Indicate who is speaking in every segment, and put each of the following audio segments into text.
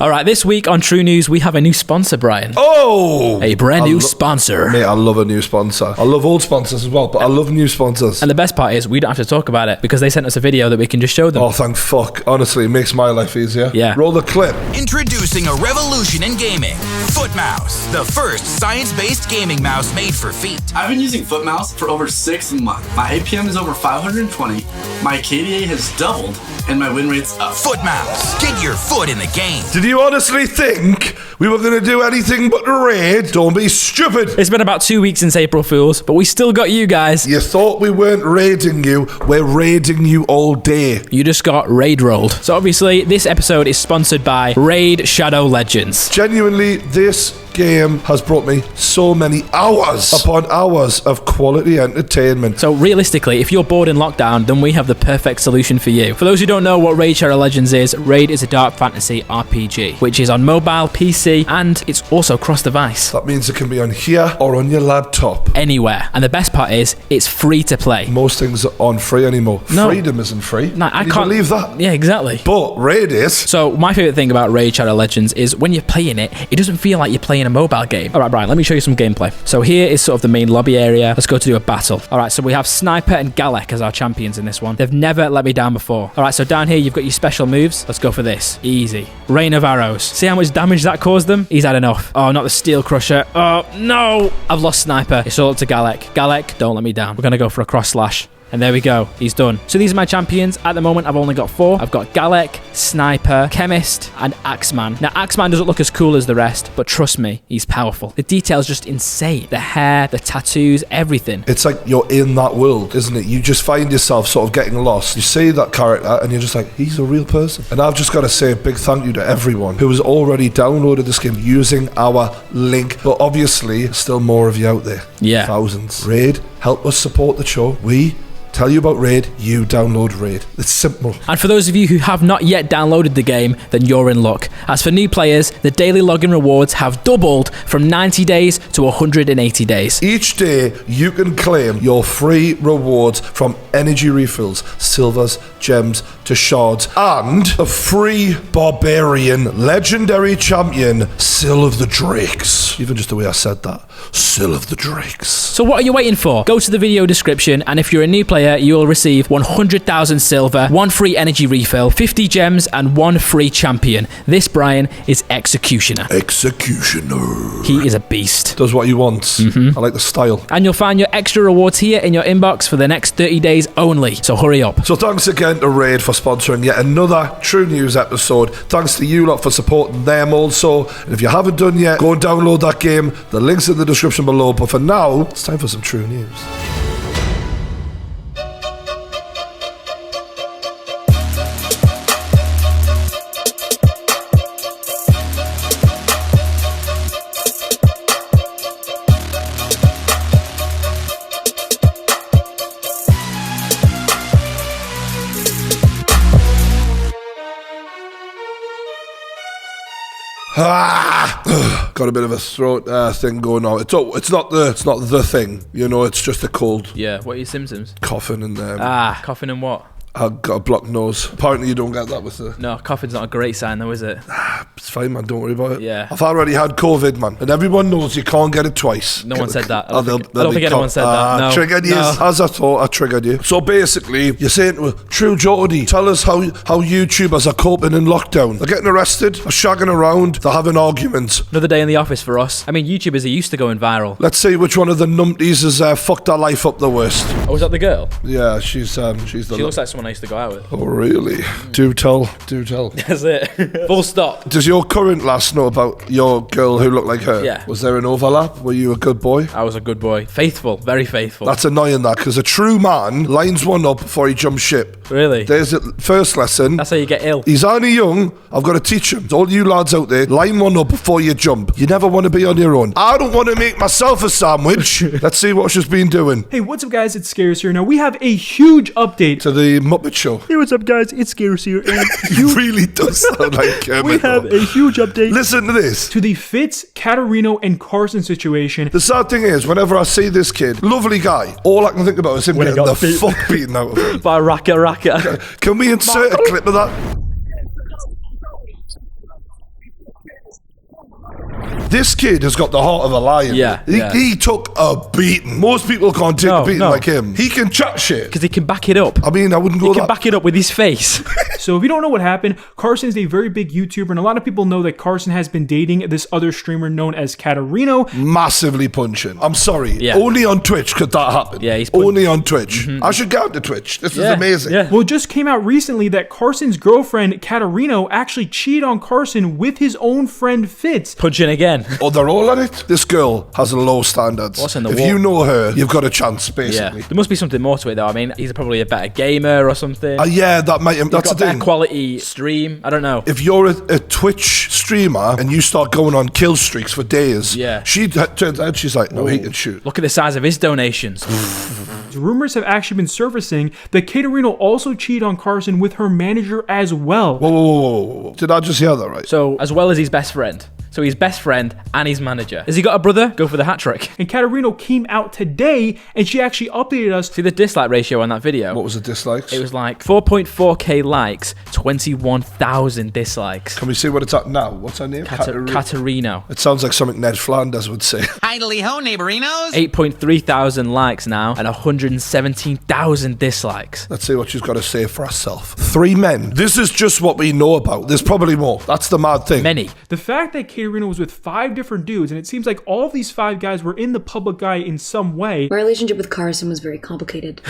Speaker 1: All right, this week on True News, we have a new sponsor, Brian.
Speaker 2: Oh!
Speaker 1: A brand new sponsor.
Speaker 2: Mate, I love a new sponsor. I love old sponsors as well, but I love new sponsors.
Speaker 1: And the best part is we don't have to talk about it because they sent us a video that we can just show them.
Speaker 2: Oh, thank fuck. Honestly, it makes my life easier.
Speaker 1: Yeah.
Speaker 2: Roll the clip.
Speaker 3: Introducing a revolution in gaming. Foot Mouse, the first science-based gaming mouse made for feet.
Speaker 4: I've been using Foot Mouse for over 6 months. My APM is over 520, my KDA has doubled, and my win rate's up.
Speaker 3: Foot Mouse, get your foot in the game.
Speaker 2: Did you honestly think we were going to do anything but raid? Don't be stupid.
Speaker 1: It's been about 2 weeks since April Fools, but we still got you guys.
Speaker 2: You thought we weren't raiding you. We're raiding you all day.
Speaker 1: You just got raid rolled. So obviously, this episode is sponsored by Raid Shadow Legends.
Speaker 2: Genuinely, this game has brought me so many hours upon hours of quality entertainment.
Speaker 1: So realistically, if you're bored in lockdown, then we have the perfect solution for you. For those who don't know what Raid Shadow Legends is, Raid is a dark fantasy RPG, which is on mobile, PC, and it's also cross-device.
Speaker 2: That means it can be on here or on your laptop.
Speaker 1: Anywhere. And the best part is, it's free to play.
Speaker 2: Most things aren't free anymore.
Speaker 1: No.
Speaker 2: Freedom isn't free.
Speaker 1: No, I
Speaker 2: Can you
Speaker 1: can't
Speaker 2: believe that.
Speaker 1: Yeah, exactly.
Speaker 2: But Raid is.
Speaker 1: So my favorite thing about Raid Shadow Legends is when you're playing it, it doesn't feel like you're playing a mobile game. All right, Brian, let me show you some gameplay. So here is sort of the main lobby area. Let's go to do a battle. All right, so we have Sniper and Galek as our champions in this one. They've never let me down before. All right, so down here you've got your special moves. Let's go for this. Easy. Rain of arrows. See how much damage that caused them? He's had enough. Oh, not the Steel Crusher. Oh, no. I've lost Sniper. It's all up to Galek. Galek, don't let me down. We're going to go for a cross slash. And there we go. He's done. So these are my champions. At the moment, I've only got 4. I've got Galek, Sniper, Chemist, and Axeman. Now, Axeman doesn't look as cool as the rest, but trust me, he's powerful. The detail's just insane. The hair, the tattoos, everything.
Speaker 2: It's like you're in that world, isn't it? You just find yourself sort of getting lost. You see that character and you're just like, he's a real person. And I've just got to say a big thank you to everyone who has already downloaded this game using our link. But obviously, still more of you out there.
Speaker 1: Yeah.
Speaker 2: Thousands. Raid, help us support the show. We tell you about Raid, you download Raid. It's simple.
Speaker 1: And for those of you who have not yet downloaded the game, then you're in luck. As for new players, the daily login rewards have doubled from 90 days to 180 days.
Speaker 2: Each day, you can claim your free rewards from energy refills, silvers, gems, to shards, and a free barbarian legendary champion, Sill of the Drakes. Even just the way I said that. Sill of the Drakes.
Speaker 1: So what are you waiting for? Go to the video description, and if you're a new player, you will receive 100,000 silver, 1 free energy refill, 50 gems, and 1 free champion. This, Brian, is Executioner.
Speaker 2: Executioner.
Speaker 1: He is a beast.
Speaker 2: Does what he wants. I like the style.
Speaker 1: And you'll find your extra rewards here in your inbox for the next 30 days only. So hurry up.
Speaker 2: So thanks again to Raid for sponsoring yet another True News episode. Thanks to you lot for supporting them also. And if you haven't done yet, go and download that game. The link's in the description below. But for now, it's time for some True News. Got a bit of a throat thing going on. It's not the thing, you know. It's just a cold.
Speaker 1: Yeah, what are your symptoms?
Speaker 2: Coughing and
Speaker 1: Coughing and what?
Speaker 2: I've got a blocked nose. Apparently you don't get that with the...
Speaker 1: No, coughing's not a great sign though, is it?
Speaker 2: It's fine, man. Don't worry about it.
Speaker 1: Yeah.
Speaker 2: I've already had COVID, man. And everyone knows you can't get it twiise.
Speaker 1: No one said that. I
Speaker 2: Oh,
Speaker 1: don't think anyone said that. No.
Speaker 2: Triggered you.
Speaker 1: No.
Speaker 2: As I thought, I triggered you. So basically, you're saying to True Geordie, tell us how YouTubers are coping in lockdown. They're getting arrested, they're shagging around, they're having arguments.
Speaker 1: Another day in the office for us. I mean, YouTubers are used to going viral.
Speaker 2: Let's see which one of the numpties has fucked her life up the worst.
Speaker 1: Oh, was that the girl?
Speaker 2: Yeah, she's the...
Speaker 1: She looks like someone I used to go out with.
Speaker 2: Oh, really? Do tell.
Speaker 1: That's it. Full stop.
Speaker 2: Does your current lass know about your girl who looked like her?
Speaker 1: Yeah.
Speaker 2: Was there an overlap? Were you a good boy?
Speaker 1: I was a good boy. Faithful. Very faithful.
Speaker 2: That's annoying, that, because a true man lines one up before he jumps ship.
Speaker 1: Really?
Speaker 2: There's the first lesson.
Speaker 1: That's how you get ill.
Speaker 2: He's only young. I've got to teach him. To all you lads out there, line one up before you jump. You never want to be on your own. I don't want to make myself a sandwich. Let's see what she's been doing.
Speaker 5: Hey, what's up, guys? It's Scarce here. Now, we have a huge update.
Speaker 2: To the Muppet Show.
Speaker 5: Hey, what's up, guys? It's Scarce here. And
Speaker 2: You really does sound like Kermit.
Speaker 5: we have a huge update
Speaker 2: Listen to this.
Speaker 5: to the Fitz, Katerino, and Carson situation.
Speaker 2: The sad thing is, whenever I see this kid, lovely guy, all I can think about is him
Speaker 5: When he
Speaker 2: getting the
Speaker 5: got beat.
Speaker 2: fuck beaten out of him.
Speaker 1: By Raka.
Speaker 2: Can we insert a clip of that? This kid has got the heart of a lion.
Speaker 1: Yeah,
Speaker 2: He took a beating. Most people can't take a beating like him. He can chat shit.
Speaker 1: Because he can back it up.
Speaker 2: I mean, I wouldn't go
Speaker 1: He can back it up with his face.
Speaker 5: So if you don't know what happened, Carson is a very big YouTuber, and a lot of people know that Carson has been dating this other streamer known as Katerino.
Speaker 2: Massively punching. I'm sorry.
Speaker 1: Yeah.
Speaker 2: Only on Twitch could that happen.
Speaker 1: Yeah, he's
Speaker 2: only on Twitch. I should get onto Twitch. This is amazing.
Speaker 1: Yeah.
Speaker 5: Well, it just came out recently that Carson's girlfriend, Katerino, actually cheated on Carson with his own friend Fitz.
Speaker 1: Punching again.
Speaker 2: Oh, they're all on it? This girl has low standards.
Speaker 1: What's in the
Speaker 2: if
Speaker 1: wall?
Speaker 2: you know her, you've got a chance, basically.
Speaker 1: Yeah. There must be something more to it, though. I mean, he's probably a better gamer or something.
Speaker 2: Yeah, that might. That's the
Speaker 1: got better
Speaker 2: thing.
Speaker 1: quality stream. I don't know.
Speaker 2: If you're a Twitch streamer and you start going on kill streaks for days, she turns out she's like, no, he can shoot.
Speaker 1: Look at the size of his donations.
Speaker 5: Rumors have actually been surfacing that Katerino also cheated on Carson with her manager as well.
Speaker 2: Whoa. Did I just hear that right?
Speaker 1: So, as well as his best friend. So he's best friend and his manager. Has he got a brother? Go for the hat trick.
Speaker 5: And Katerino came out today and she actually updated us.
Speaker 1: See the dislike ratio on that video?
Speaker 2: What was the dislikes?
Speaker 1: It was like 4.4k likes, 21,000 dislikes.
Speaker 2: Can we see what it's at now? What's her name?
Speaker 1: Katerino.
Speaker 2: It sounds like something Ned Flanders would say.
Speaker 3: Idly ho, neighborinos.
Speaker 1: 8.3 thousand likes now and 117,000 dislikes.
Speaker 2: Let's see what she's got to say for herself. 3 men. This is just what we know about. There's probably more. That's the mad thing.
Speaker 1: Many.
Speaker 5: The fact that Katerino was with 5 different dudes, and it seems like all of these 5 guys were in the public eye in some way.
Speaker 6: My relationship with Carson was very complicated.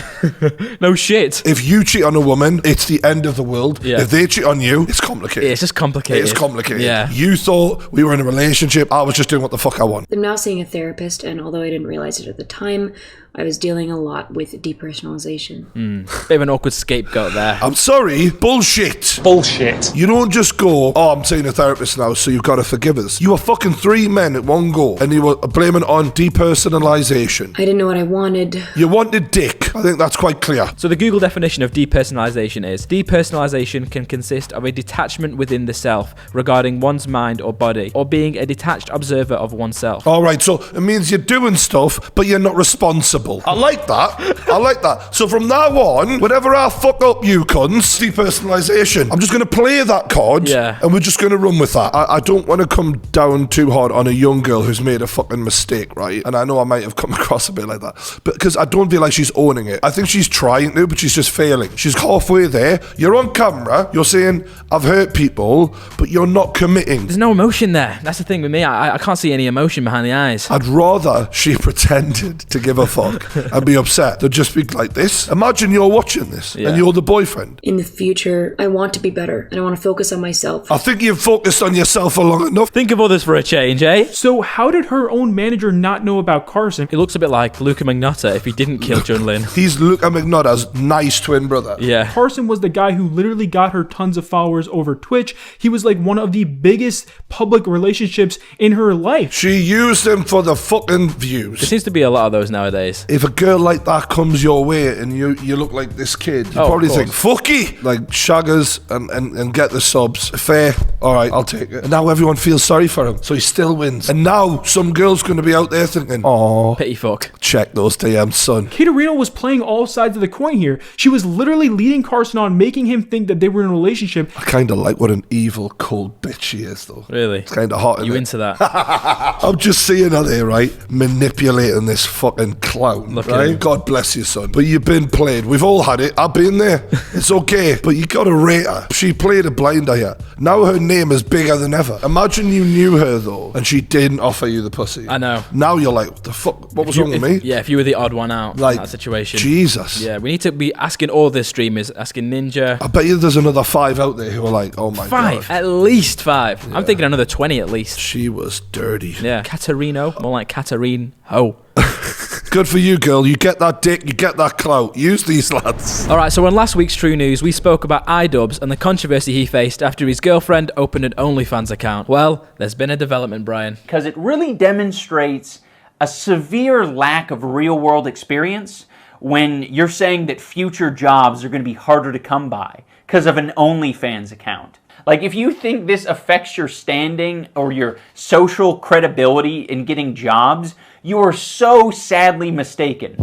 Speaker 1: No shit.
Speaker 2: If you cheat on a woman, it's the end of the world.
Speaker 1: Yeah.
Speaker 2: If they cheat on you, it's complicated.
Speaker 1: It's just complicated.
Speaker 2: It's complicated.
Speaker 1: Yeah.
Speaker 2: You thought we were in a relationship. I was just doing what the fuck I want.
Speaker 6: I'm now seeing a therapist, and although I didn't realize it at the time, I was dealing a lot with depersonalization.
Speaker 1: Bit of an awkward scapegoat there.
Speaker 2: I'm sorry. Bullshit.
Speaker 7: Bullshit.
Speaker 2: You don't just go, oh, I'm seeing a therapist now, so you've got to forgive us. You were fucking 3 men at one go, and you were blaming it on depersonalization.
Speaker 6: I didn't know what I wanted.
Speaker 2: You wanted dick. I think that's quite clear.
Speaker 1: So the Google definition of depersonalization is: depersonalization can consist of a detachment within the self regarding one's mind or body, or being a detached observer of oneself.
Speaker 2: All right, so it means you're doing stuff, but you're not responsible. I like that. I like that. So from now on, whenever I fuck up you cunts, depersonalization, I'm just going to play that card, and we're just going to run with that. I don't want to come down too hard on a young girl who's made a fucking mistake, right? And I know I might have come across a bit like that, but because I don't feel like she's owning it. I think she's trying to, but she's just failing. She's halfway there. You're on camera. You're saying, I've hurt people, but you're not committing.
Speaker 1: There's no emotion there. That's the thing with me. I can't see any emotion behind the eyes.
Speaker 2: I'd rather she pretended to give a fuck and be upset than just be like this. Imagine you're watching this and you're the boyfriend.
Speaker 6: In the future, I want to be better, and I want to focus on myself.
Speaker 2: I think you've focused on yourself for long enough.
Speaker 1: Think of others for a change, eh?
Speaker 5: So how did her own manager not know about Carson?
Speaker 1: He looks a bit like Luca Magnotta if he didn't kill Junlin.
Speaker 2: He's Luca Magnotta's nice twin brother.
Speaker 1: Yeah.
Speaker 5: Carson was the guy who literally got her tons of followers over Twitch. He was like one of the biggest public relationships in her life.
Speaker 2: She used him for the fucking
Speaker 1: There
Speaker 2: views.
Speaker 1: seems to be a lot of those nowadays.
Speaker 2: If a girl like that comes your way and you look like this kid, you probably think, fucky! Like, shaggers and get the subs. Fair. All right, I'll take it. And now everyone feels sorry for him, so he still wins. And now some girl's going to be out there thinking, oh,
Speaker 1: Pity fuck.
Speaker 2: check those DMs, son.
Speaker 5: Katerino was playing all sides of the coin here. She was literally leading Carson on, making him think that they were in a relationship.
Speaker 2: I kind of like what an evil, cold bitch she is, though.
Speaker 1: Really?
Speaker 2: It's kind of hot, isn't
Speaker 1: You
Speaker 2: it?
Speaker 1: into that?
Speaker 2: I'm just seeing her there, right? Manipulating this fucking clown,
Speaker 1: Look at
Speaker 2: right?
Speaker 1: him.
Speaker 2: God bless you, son. But you've been played. We've all had it. I've been there. It's okay. But you got to rate her. She played a blinder here. Now her name is bigger than ever. Imagine you knew her, though, and she didn't offer you the pussy.
Speaker 1: I know.
Speaker 2: Now you're like, what the fuck? What was wrong with me?
Speaker 1: Yeah, if you were the odd one out
Speaker 2: Like,
Speaker 1: in that situation.
Speaker 2: Jesus.
Speaker 1: Yeah, we need to be asking all the streamers, asking Ninja.
Speaker 2: I bet you there's another 5 out there who are like, oh my
Speaker 1: 5.
Speaker 2: God.
Speaker 1: At least 5. I'm thinking another 20 at least.
Speaker 2: She was dirty.
Speaker 1: Yeah. Katerino. More like Katerine. Oh.
Speaker 2: Good for you, girl. You get that dick, you get that clout. Use these lads.
Speaker 1: Alright, so on last week's True News, we spoke about iDubbbz and the controversy he faced after his girlfriend opened an OnlyFans account. Well, there's been a development, Brian.
Speaker 8: Because it really demonstrates a severe lack of real-world experience when you're saying that future jobs are going to be harder to come by because of an OnlyFans account. Like, if you think this affects your standing or your social credibility in getting jobs, you are so sadly mistaken.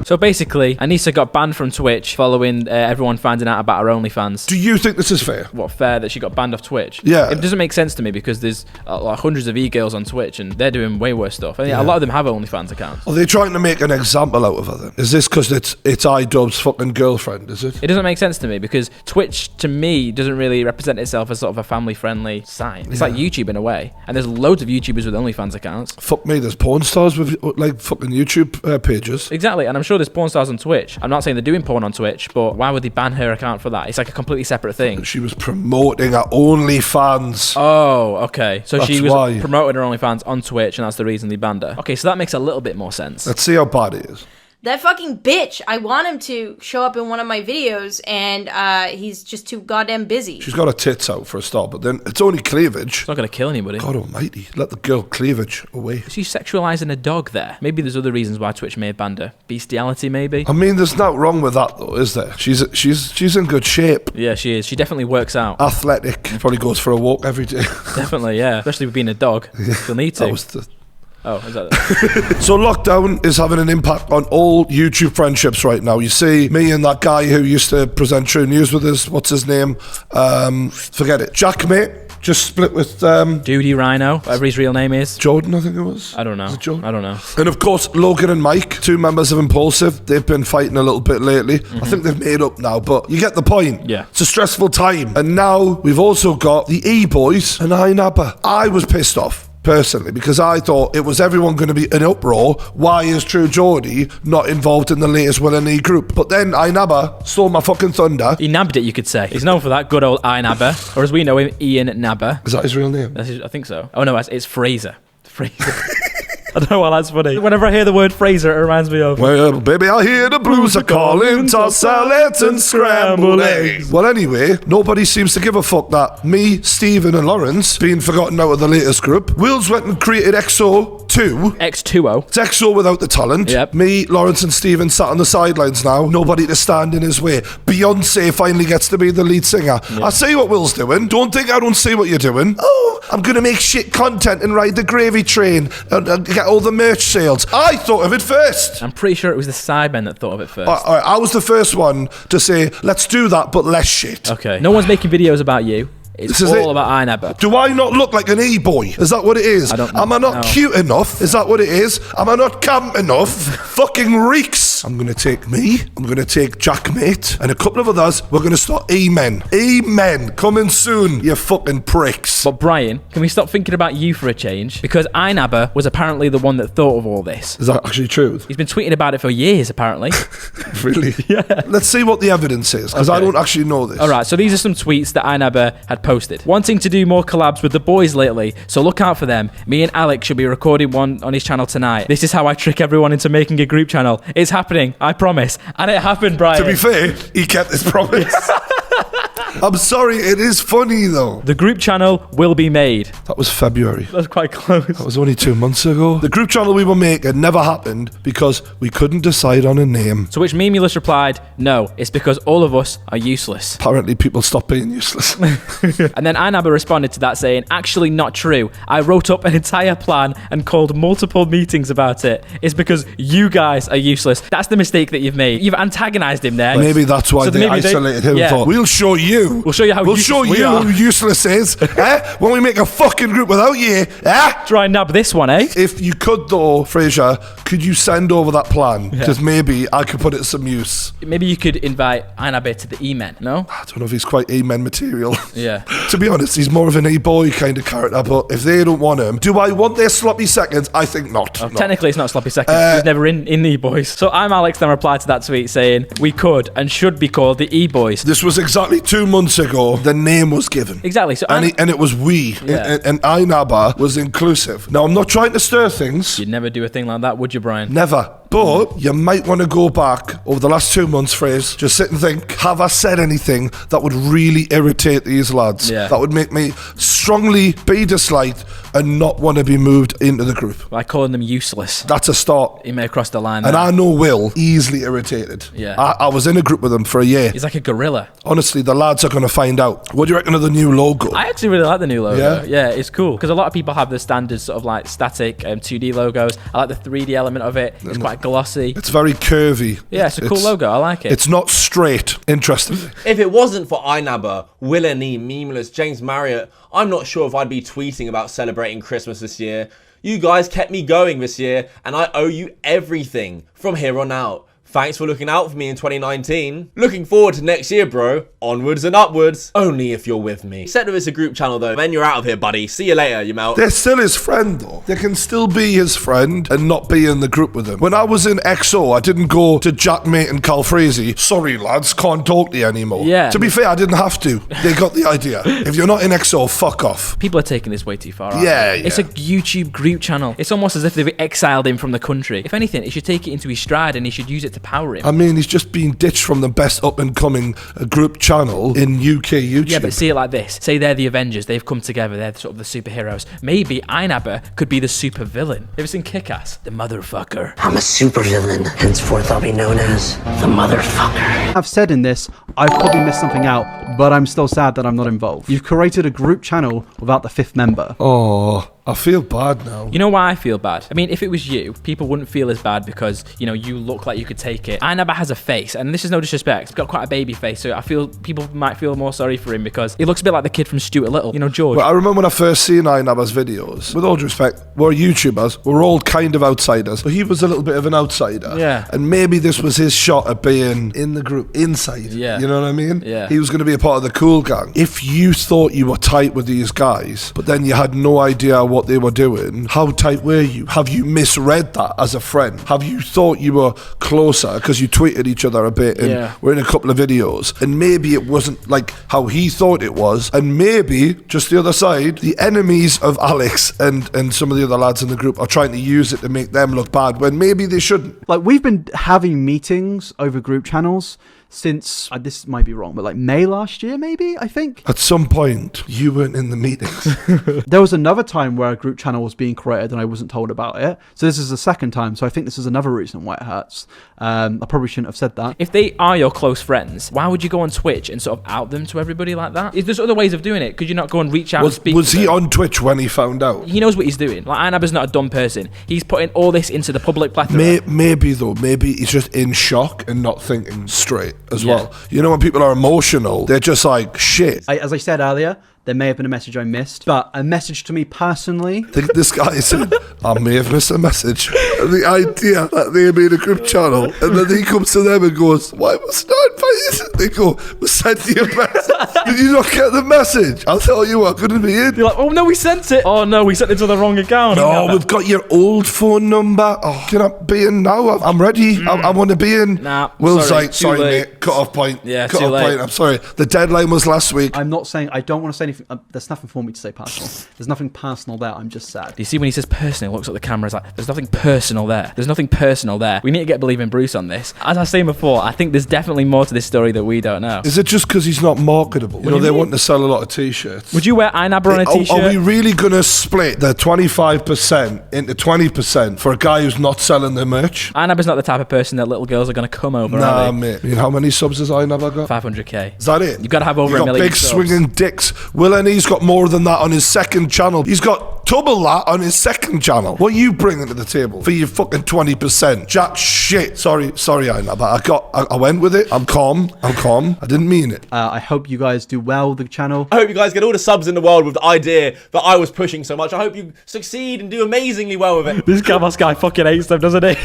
Speaker 1: So basically, Anissa got banned from Twitch following everyone finding out about her OnlyFans.
Speaker 2: Do you think this is fair?
Speaker 1: What, fair that she got banned off Twitch?
Speaker 2: Yeah.
Speaker 1: It doesn't make sense to me because there's like hundreds of e-girls on Twitch and they're doing way worse stuff. And a lot of them have OnlyFans accounts.
Speaker 2: Are they trying to make an example out of her then? Is this because it's iDubbbz fucking girlfriend, is it?
Speaker 1: It doesn't make sense to me because Twitch, to me, doesn't really represent itself as sort of a family-friendly site. It's like YouTube in a way. And there's loads of YouTubers with OnlyFans accounts.
Speaker 2: Fuck me, there's porn stars with like fucking YouTube pages.
Speaker 1: Exactly, and I'm sure there's porn stars on Twitch. I'm not saying they're doing porn on Twitch, but why would they ban her account for that? It's like a completely separate thing.
Speaker 2: She was promoting her OnlyFans.
Speaker 1: Oh, okay. So
Speaker 2: That's
Speaker 1: she was
Speaker 2: why.
Speaker 1: promoting her OnlyFans on Twitch, and that's the reason they banned her. Okay, so that makes a little bit more sense.
Speaker 2: Let's see how bad it is.
Speaker 7: That fucking bitch. I want him to show up in one of my videos, and he's just too goddamn busy.
Speaker 2: She's got her tits out for a start, but then it's only cleavage.
Speaker 1: It's not going to kill anybody.
Speaker 2: God almighty, let the girl cleavage away.
Speaker 1: She's sexualizing a dog there. Maybe there's other reasons why Twitch may have banned her. Bestiality, maybe?
Speaker 2: I mean, there's nothing wrong with that though, is there? She's in good shape.
Speaker 1: Yeah, she is. She definitely works out.
Speaker 2: Athletic. Probably goes for a walk every day.
Speaker 1: Definitely, yeah. Especially with being a dog. You'll need to.
Speaker 2: That was the...
Speaker 1: Oh, is that it?
Speaker 2: So lockdown is having an impact on all YouTube friendships right now. You see me and that guy who used to present True News with us. What's his name? Forget it. Jack, mate. Just split with
Speaker 1: Duty Rhino, whatever his real name is.
Speaker 2: Jordan, I think it was.
Speaker 1: I don't know.
Speaker 2: Was it Jordan?
Speaker 1: I don't know.
Speaker 2: And of course, Logan and Mike, 2 members of Impulsive, they've been fighting a little bit lately. I think they've made up now, but you get the point.
Speaker 1: Yeah.
Speaker 2: It's a stressful time. And now we've also got the Eboys and iNabber. I was pissed off, personally, because I thought it was everyone going to be in uproar. Why is True Geordie not involved in the latest Will&E group? But then iNabber stole my fucking thunder.
Speaker 1: He nabbed it, you could say. He's known for that good old iNabber, or as we know him, Ian Nabber.
Speaker 2: Is that his real name?
Speaker 1: I think so. Oh no, it's Fraser. Fraser. I don't know why that's funny. Whenever I hear the word Fraser, it reminds me of...
Speaker 2: Well, baby, I hear the blues are calling, toss salads and scrambled eggs. Well, anyway, nobody seems to give a fuck that me, Stephen and Lawrence, being forgotten out of the latest group. Wills went and created XO2.
Speaker 1: X2O.
Speaker 2: It's EXO without the talent.
Speaker 1: Yep.
Speaker 2: Me, Lawrence and Stephen sat on the sidelines now. Nobody to stand in his way. Beyonce finally gets to be the lead singer. I see what Will's doing. Don't think I don't see what you're doing. Oh, I'm going to make shit content and ride the gravy train and get all the merch sales. I thought of it first.
Speaker 1: I'm pretty sure it was the Sidemen that thought of it first.
Speaker 2: All right, I was the first one to say, let's do that, but less shit.
Speaker 1: Okay. No one's making videos about you. It's
Speaker 2: This is
Speaker 1: all
Speaker 2: it.
Speaker 1: about iNabber.
Speaker 2: Do I not look like an e-boy? Is that what it is?
Speaker 1: I don't know.
Speaker 2: Am I not
Speaker 1: No.
Speaker 2: cute enough? Is that what it is? Am I not camp enough? Fucking reeks. I'm going to take me, I'm going to take Jack Mate, and a couple of others. We're going to start E-Men. E-Men, coming soon, you fucking pricks.
Speaker 1: But Brian, can we stop thinking about you for a change? Because iNabber was apparently the one that thought of all this.
Speaker 2: Is that actually true?
Speaker 1: He's been tweeting about it for years, apparently.
Speaker 2: Really? Yeah. Let's see what the evidence is, because I
Speaker 1: Okay.
Speaker 2: don't actually know this.
Speaker 1: All right, so these are some tweets that iNabber had posted. Wanting to do more collabs with the boys lately, so look out for them. Me and Alex should be recording one on his channel tonight. This is how I trick everyone into making a group channel. It's happening, I promise. And it happened, Brian.
Speaker 2: To be fair, he kept his promise. I'm sorry, it is funny though.
Speaker 1: The group channel will be made.
Speaker 2: That was February.
Speaker 1: That's quite close.
Speaker 2: That was only 2 months ago. The group channel we were making never happened because we couldn't decide on a name.
Speaker 1: To which Memulus replied, no, it's because all of us are useless.
Speaker 2: Apparently people stopped being useless.
Speaker 1: And then iNabber responded to that saying, actually not true. I wrote up an entire plan and called multiple meetings about it. It's because you guys are useless. That's the mistake that you've made. You've antagonized him there.
Speaker 2: Maybe that's why
Speaker 1: So
Speaker 2: they
Speaker 1: maybe
Speaker 2: isolated him.
Speaker 1: yeah.
Speaker 2: For, we'll show you.
Speaker 1: We'll show you how
Speaker 2: We'll
Speaker 1: useless
Speaker 2: show
Speaker 1: we
Speaker 2: you
Speaker 1: are.
Speaker 2: who useless is. When we make a fucking group without you.
Speaker 1: Try and nab this one, eh?
Speaker 2: If you could though, Fraser, could you send over that plan? Because maybe I could put it to some use.
Speaker 1: Maybe you could invite iNabber to the E-Men, no?
Speaker 2: I don't know if he's quite E-Men material.
Speaker 1: Yeah.
Speaker 2: To be honest, he's more of an E-boy kind of character, but if they don't want him, do I want their sloppy seconds? I think not. No.
Speaker 1: Technically, it's not Sloppy Seconds. He was never in the E-Boys. So I'm Alex then replied to that tweet saying, we could and should be called the E-Boys.
Speaker 2: This was exactly 2 months ago. The name was given.
Speaker 1: Exactly. So
Speaker 2: And it was we.
Speaker 1: Yeah.
Speaker 2: And iNabber was inclusive. Now, I'm not trying to stir things.
Speaker 1: You'd never do a thing like that, would you, Brian?
Speaker 2: Never. But you might want to go back over the last 2 months, Phrase. Just sit and think, have I said anything that would really irritate these lads?
Speaker 1: Yeah.
Speaker 2: That would make me strongly be disliked and not want to be moved into the group.
Speaker 1: By calling them useless.
Speaker 2: That's a start.
Speaker 1: He may have crossed the line
Speaker 2: And
Speaker 1: there.
Speaker 2: I know Will, easily irritated.
Speaker 1: Yeah.
Speaker 2: I was in a group with him for a year.
Speaker 1: He's like a gorilla.
Speaker 2: Honestly, the lads are going to find out. What do you reckon of the new logo?
Speaker 1: I actually really like the new logo.
Speaker 2: Yeah?
Speaker 1: Yeah, it's cool. Because a lot of people have the standard sort of like static 2D logos. I like the 3D element of it. It's quite glossy.
Speaker 2: It's very curvy.
Speaker 1: Yeah, it's a cool logo. I like it.
Speaker 2: It's not straight, interestingly.
Speaker 9: If it wasn't for iNabber, Willany, Memeless, James Marriott, I'm not sure if I'd be tweeting about celebrating Christmas this year. You guys kept me going this year, and I owe you everything from here on out. Thanks for looking out for me in 2019. Looking forward to next year, bro. Onwards and upwards. Only if you're with me. Except if it's a group channel, though. Then you're out of here, buddy. See you later, you melt.
Speaker 2: They're still his friend, though. They can still be his friend and not be in the group with him. When I was in XO, I didn't go to Jack Mate and Cal Frazee. Sorry, lads, can't talk to you anymore.
Speaker 1: Yeah.
Speaker 2: To be fair, I didn't have to. They got the idea. If you're not in XO, fuck off.
Speaker 1: People are taking this way too far. Aren't
Speaker 2: Yeah,
Speaker 1: they?
Speaker 2: yeah.
Speaker 1: It's a YouTube group channel. It's almost as if they've exiled him from the country. If anything, he should take it into his stride and he should use it to power him.
Speaker 2: I mean, he's just been ditched from the best up-and-coming group channel in UK YouTube.
Speaker 1: Yeah, but see it like this. Say they're the Avengers. They've come together. They're sort of the superheroes. Maybe iNabber could be the super villain. Have you seen Kick-Ass? The motherfucker.
Speaker 10: I'm a supervillain. Henceforth, I'll be known as the motherfucker.
Speaker 11: I've said in this, I've probably missed something out, but I'm still sad that I'm not involved. You've created a group channel without the 5th member.
Speaker 2: Oh, I feel bad now.
Speaker 1: You know why I feel bad? I mean, if it was you, people wouldn't feel as bad because, you know, you look like you could take it. iNabber has a face, and this is no disrespect. He's got quite a baby face, so I feel people might feel more sorry for him because he looks a bit like the kid from Stuart Little. You know, George.
Speaker 2: Well, I remember when I first seen iNabber's videos. With all due respect, we're YouTubers. We're all kind of outsiders. But he was a little bit of an outsider.
Speaker 1: Yeah.
Speaker 2: And maybe this was his shot at being in the group, inside.
Speaker 1: Yeah.
Speaker 2: You know what I mean?
Speaker 1: Yeah.
Speaker 2: He was going to be a part of the cool gang. If you thought you were tight with these guys, but then you had no idea what they were doing, how tight were you? Have you misread that as a friend? Have you thought you were closer because you tweeted each other a bit and were in a couple of videos, and maybe it wasn't like how he thought it was, and maybe just the other side, the enemies of Alex and some of the other lads in the group are trying to use it to make them look bad when maybe they shouldn't.
Speaker 11: Like, we've been having meetings over group channels since, this might be wrong, but like May last year, maybe, I think.
Speaker 2: At some point, you weren't in the meetings.
Speaker 11: There was another time where a group channel was being created and I wasn't told about it. So this is the second time. So I think this is another reason why it hurts. I probably shouldn't have said that.
Speaker 1: If they are your close friends, why would you go on Twitch and sort of out them to everybody like that? There's other ways of doing it. Could you not go and reach out and speak
Speaker 2: Was
Speaker 1: to
Speaker 2: he
Speaker 1: them?
Speaker 2: on Twitch when he found out?
Speaker 1: He knows what he's doing. Like, iNabber's not a dumb person. He's putting all this into the public plethora.
Speaker 2: Maybe he's just in shock and not thinking straight as well. You know, when people are emotional, they're just like, shit.
Speaker 11: As I said earlier, there may have been a message I missed, but a message to me personally.
Speaker 2: This guy said, I may have missed a message. And the idea that they made a group channel, and then he comes to them and goes, why was I invited? They go, we sent you a message. Did you not get the message? I'll tell you what, couldn't be in.
Speaker 1: You're like, oh no, we sent it. Oh no, we sent it to the wrong account.
Speaker 2: No, we've got your old phone number. Oh, can I be in now? I'm ready. I want to be in.
Speaker 1: Nah,
Speaker 2: Will's
Speaker 1: sorry,
Speaker 2: like, sorry
Speaker 1: late.
Speaker 2: mate, cut off point.
Speaker 1: Yeah,
Speaker 2: cut
Speaker 1: too
Speaker 2: off
Speaker 1: late.
Speaker 2: point. I'm sorry. The deadline was last week.
Speaker 11: I'm not saying, I don't want to say anything. There's nothing for me to say personal. There's nothing personal there. I'm just sad.
Speaker 1: Do you see when he says personal, he looks at the camera, he's like, there's nothing personal there. There's nothing personal there. We need to get Believing Bruce on this. As I was saying before, I think there's definitely more to this story that we don't know.
Speaker 2: Is it just because he's not marketable? You know, they want to sell a lot of t-shirts.
Speaker 1: Would you wear iNabber on a t-shirt?
Speaker 2: Are we really going to split the 25% into 20% for a guy who's not selling their merch?
Speaker 1: iNabber's not the type of person that little girls are going to come over,
Speaker 2: Nah,
Speaker 1: are they?
Speaker 2: mate. I mean, how many subs has iNabber got?
Speaker 1: 500k.
Speaker 2: Is that it?
Speaker 1: You've got to have over
Speaker 2: You
Speaker 1: a
Speaker 2: got
Speaker 1: million
Speaker 2: big
Speaker 1: subs.
Speaker 2: swinging dicks. Willany's got more than that on his second channel. He's got double that on his second channel. What are you bringing to the table for your fucking 20%? Jack shit. Sorry, iNabber. I went with it. I'm calm. I didn't mean it.
Speaker 11: I hope you guys do well with the channel.
Speaker 9: I hope you guys get all the subs in the world with the idea that I was pushing so much. I hope you succeed and do amazingly well with it.
Speaker 1: This Cavos guy fucking hates them, doesn't he?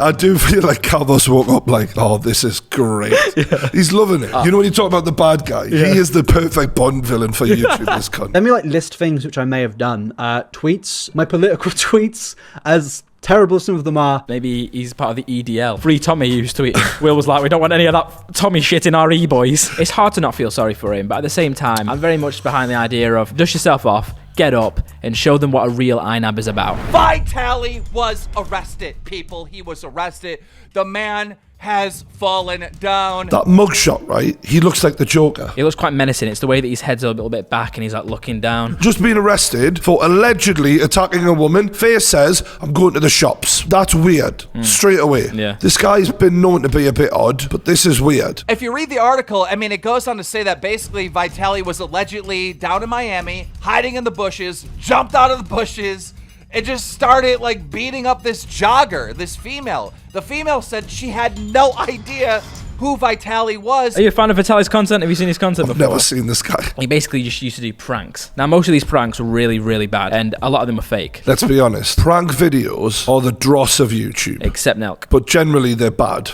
Speaker 2: I do feel like Cavos woke up like, oh, this is great. Yeah. He's loving it. You know when you talk about the bad guy? Yeah. He is the perfect Bond villain for YouTube, this cunt.
Speaker 11: Let me list things which I may have done. Tweets, my political tweets, as terrible as some of them are.
Speaker 1: Maybe he's part of the EDL. Free Tommy used to tweet. Will was like, we don't want any of that Tommy shit in our Eboys. It's hard to not feel sorry for him, but at the same time, I'm very much behind the idea of dust yourself off, get up, and show them what a real iNabber is about.
Speaker 12: Vitali was arrested, people. He was arrested. The man has fallen down.
Speaker 2: That mugshot, right? He looks like the Joker.
Speaker 1: He looks quite menacing. It's the way that his head's a little bit back and he's like looking down.
Speaker 2: Just been arrested for allegedly attacking a woman. Face says, I'm going to the shops. That's weird. Straight away.
Speaker 1: Yeah.
Speaker 2: This guy's been known to be a bit odd, but this is weird.
Speaker 12: If you read the article, I mean, it goes on to say that basically Vitali was allegedly down in Miami, hiding in the bushes, jumped out of the bushes, and just started like beating up this jogger, this female. The female said she had no idea who Vitaly was.
Speaker 1: Are you a fan of Vitaly's content? Have you seen his content before?
Speaker 2: Never seen this guy.
Speaker 1: He basically just used to do pranks. Now, most of these pranks were really, really bad, and a lot of them are fake.
Speaker 2: Let's be honest. Prank videos are the dross of YouTube.
Speaker 1: Except Nelk.
Speaker 2: But generally, they're bad.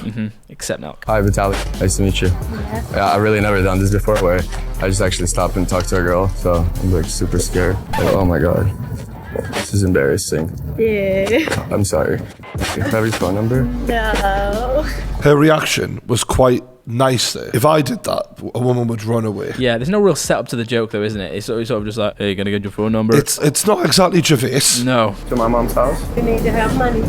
Speaker 1: Except Nelk.
Speaker 13: Hi, Vitaly. Nice to meet you. Yeah, I really never done this before, where I just actually stopped and talked to a girl, so I'm like super scared. Like, oh my god. This is embarrassing.
Speaker 14: Yeah.
Speaker 13: I'm sorry. Can I have your phone number?
Speaker 14: No.
Speaker 2: Her reaction was quite nice there. If I did that, a woman would run away.
Speaker 1: Yeah, there's no real setup to the joke though, isn't it? It's sort of just like, hey, you gonna get your phone number?
Speaker 2: It's not exactly Gervais.
Speaker 1: No.
Speaker 13: To my mom's house?
Speaker 14: You need to have money.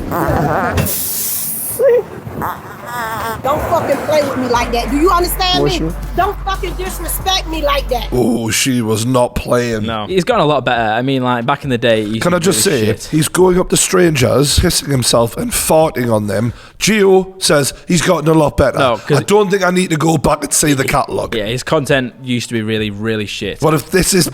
Speaker 14: Don't fucking play with me like that. Do you understand me? Don't fucking disrespect me like that.
Speaker 2: Oh, she was not playing.
Speaker 1: No. He's gotten a lot better. I mean, like, back in the day... he
Speaker 2: Can I
Speaker 1: used to
Speaker 2: just
Speaker 1: do
Speaker 2: say,
Speaker 1: shit.
Speaker 2: he's going up to strangers, pissing himself and farting on them. Gio says he's gotten a lot better.
Speaker 1: No,
Speaker 2: I don't think I need to go back and see the catalogue.
Speaker 1: Yeah, his content used to be really, really shit.
Speaker 2: But if this is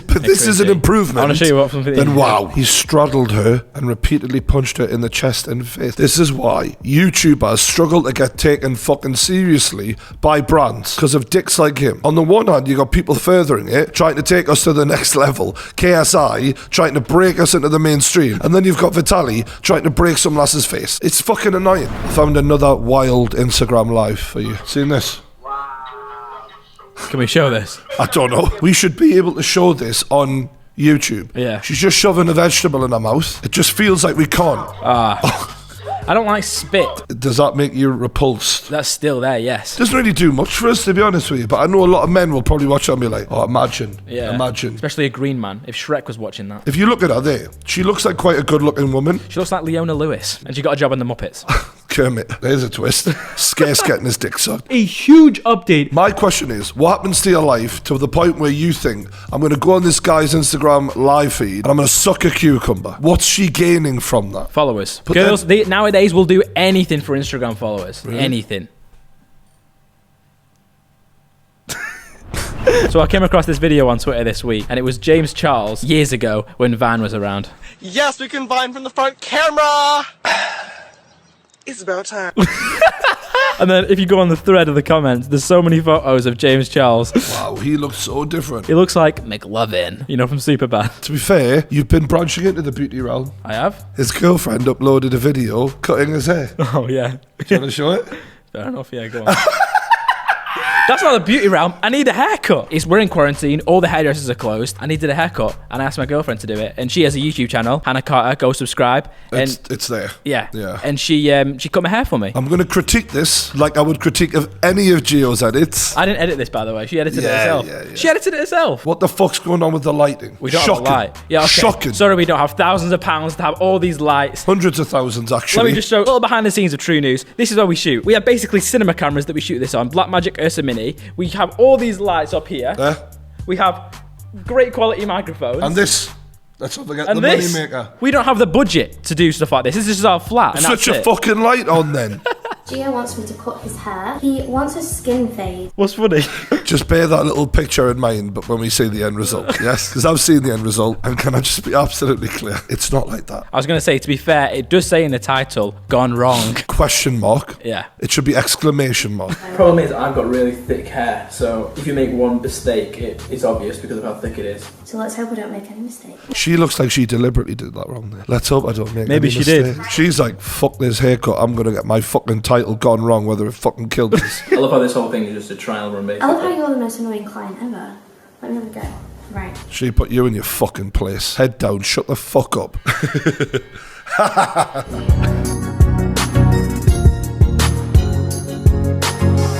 Speaker 2: an improvement,
Speaker 1: I want to show you what something
Speaker 2: then wow. He straddled her and repeatedly punched her in the chest and face. This is why YouTubers struggle to get taken fucking seriously by brands because of dicks like him. On the one hand, you got people furthering it, trying to take us to the next level. KSI trying to break us into the mainstream. And then you've got Vitaly trying to break some lass's face. It's fucking annoying. I found another wild Instagram live for you. Seen this?
Speaker 1: Can we show this?
Speaker 2: I don't know. We should be able to show this on YouTube.
Speaker 1: Yeah.
Speaker 2: She's just shoving a vegetable in her mouth. It just feels like we can't.
Speaker 1: I don't like spit.
Speaker 2: Does that make you repulsed?
Speaker 1: That's still there, yes.
Speaker 2: Doesn't really do much for us, to be honest with you, but I know a lot of men will probably watch it and be like, oh, imagine.
Speaker 1: Yeah.
Speaker 2: Imagine.
Speaker 1: Especially a green man, if Shrek was watching that.
Speaker 2: If you look at her there, she looks like quite a good-looking woman.
Speaker 1: She looks like Leona Lewis, and she got a job on the Muppets.
Speaker 2: Kermit, there's a twist. Scarce getting his dick sucked.
Speaker 5: A huge update.
Speaker 2: My question is, what happens to your life to the point where you think, I'm going to go on this guy's Instagram live feed and I'm going to suck a cucumber? What's she gaining from that?
Speaker 1: Followers.
Speaker 2: But
Speaker 1: Girls, they nowadays will do anything for Instagram followers.
Speaker 2: Really?
Speaker 1: Anything. So I came across this video on Twitter this week, and it was James Charles years ago when Van was around.
Speaker 15: Yes, we can Vine from the front camera. It's about time.
Speaker 1: And then if you go on the thread of the comments, there's so many photos of James Charles.
Speaker 2: Wow, he looks so different.
Speaker 1: He looks like McLovin, you know, from Superbad.
Speaker 2: To be fair, you've been branching into the beauty realm.
Speaker 1: I have?
Speaker 2: His girlfriend uploaded a video cutting his hair.
Speaker 1: Oh, yeah.
Speaker 2: Do you want to show it?
Speaker 1: Fair enough, yeah, go on. That's not the beauty realm. I need a haircut. We're in quarantine. All the hairdressers are closed. I needed a haircut, and I asked my girlfriend to do it. And she has a YouTube channel, Hannah Carter. Go subscribe. And
Speaker 2: it's there.
Speaker 1: Yeah.
Speaker 2: Yeah.
Speaker 1: And she cut my hair for me.
Speaker 2: I'm going to critique this like I would critique of any of Gio's edits.
Speaker 1: I didn't edit this, by the way. She edited it herself.
Speaker 2: Yeah.
Speaker 1: She edited it herself.
Speaker 2: What the fuck's going on with the lighting?
Speaker 1: We don't
Speaker 2: Shocking.
Speaker 1: have a light. Yeah, okay.
Speaker 2: Shocking.
Speaker 1: Sorry, we don't have thousands of pounds to have all these lights.
Speaker 2: Hundreds of thousands, actually.
Speaker 1: Let me just show a little behind the scenes of True News. This is where we shoot. We have basically cinema cameras that we shoot this on. Blackmagic Ursa Mini. We have all these lights up here. We have great quality microphones.
Speaker 2: And this. Let's not forget the
Speaker 1: this,
Speaker 2: moneymaker.
Speaker 1: We don't have the budget to do stuff like this. This is just our flat. And
Speaker 2: Such
Speaker 1: that's
Speaker 2: a
Speaker 1: it.
Speaker 2: fucking light on then.
Speaker 16: Gio wants me to cut his hair. He wants a skin fade.
Speaker 1: What's funny?
Speaker 2: Just bear that little picture in mind, but when we see the end result, yes? Because I've seen the end result, and can I just be absolutely clear? It's not like that.
Speaker 1: I was going to say, to be fair, it does say in the title, gone wrong.
Speaker 2: Question mark.
Speaker 1: Yeah.
Speaker 2: It should be exclamation mark.
Speaker 1: Problem is, I've got really thick hair, so if you make one mistake, it's obvious because of how thick it is.
Speaker 16: So let's hope I don't make any mistakes.
Speaker 2: She looks like she deliberately did that wrong there. Let's hope I don't make
Speaker 1: Maybe
Speaker 2: any
Speaker 1: she
Speaker 2: mistake.
Speaker 1: did.
Speaker 2: She's like, fuck this haircut, I'm going to get my fucking title gone wrong, whether it fucking killed us.
Speaker 1: I love how this whole thing is just a trial run, basically.
Speaker 16: I love how you're the most annoying client ever. Let me have a go. Right.
Speaker 2: She put you in your fucking place. Head down, shut the fuck up.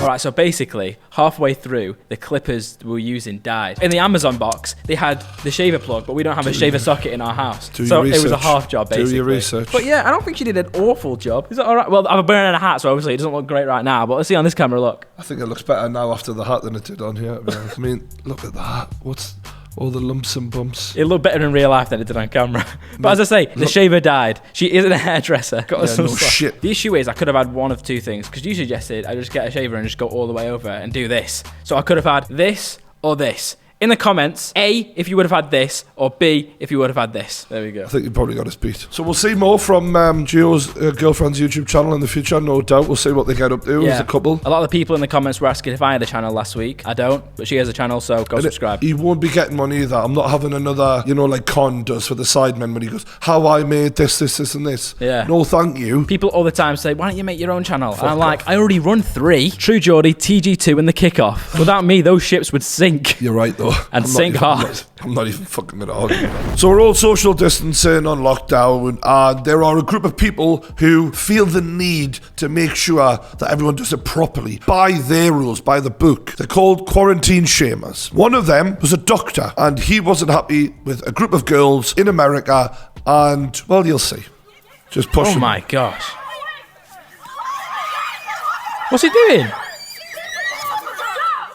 Speaker 1: Alright, so basically, halfway through, the clippers we were using died. In the Amazon box, they had the shaver plug, but we don't have a shaver socket in our house. So it was a half job, basically.
Speaker 2: Do your research.
Speaker 1: But yeah, I don't think she did an awful job. Is that alright? Well, I have a burn and a hat, so obviously it doesn't look great right now, but let's see on this camera, look.
Speaker 2: I think it looks better now after the hat than it did on here. To be honest. I mean, look at that. What's all the lumps and bumps?
Speaker 1: It looked better in real life than it did on camera. But as I say, the shaver died. She isn't a hairdresser. Got us some
Speaker 2: no
Speaker 1: stuff.
Speaker 2: shit.
Speaker 1: The issue is I could have had one of two things, because you suggested I just get a shaver and just go all the way over and do this. So I could have had this or this. in the comments, A, if you would have had this, or B, if you would have had this. There we go.
Speaker 2: I think you probably got us beat. So we'll see more from Gio's girlfriend's YouTube channel in the future, no doubt. We'll see what they get up to as a couple.
Speaker 1: A lot of the people in the comments were asking if I had a channel last week. I don't, but she has a channel, so go subscribe.
Speaker 2: He won't be getting one either. I'm not having another, like Con does for the Sidemen when he goes, how I made this, and this.
Speaker 1: Yeah.
Speaker 2: No, thank you.
Speaker 1: People all the time say, why don't you make your own channel? And I'm like, I already run 3. True Geordie, TG2, and the Kickoff. Without me, those ships would sink.
Speaker 2: You're right, though.
Speaker 1: And sink hard.
Speaker 2: I'm not even fucking going to argue. So we're all social distancing on lockdown, and there are a group of people who feel the need to make sure that everyone does it properly, by their rules, by the book. They're called quarantine shamers. One of them was a doctor, and he wasn't happy with a group of girls in America, and, well, you'll see. Just push him.
Speaker 1: Oh my gosh. What's he doing?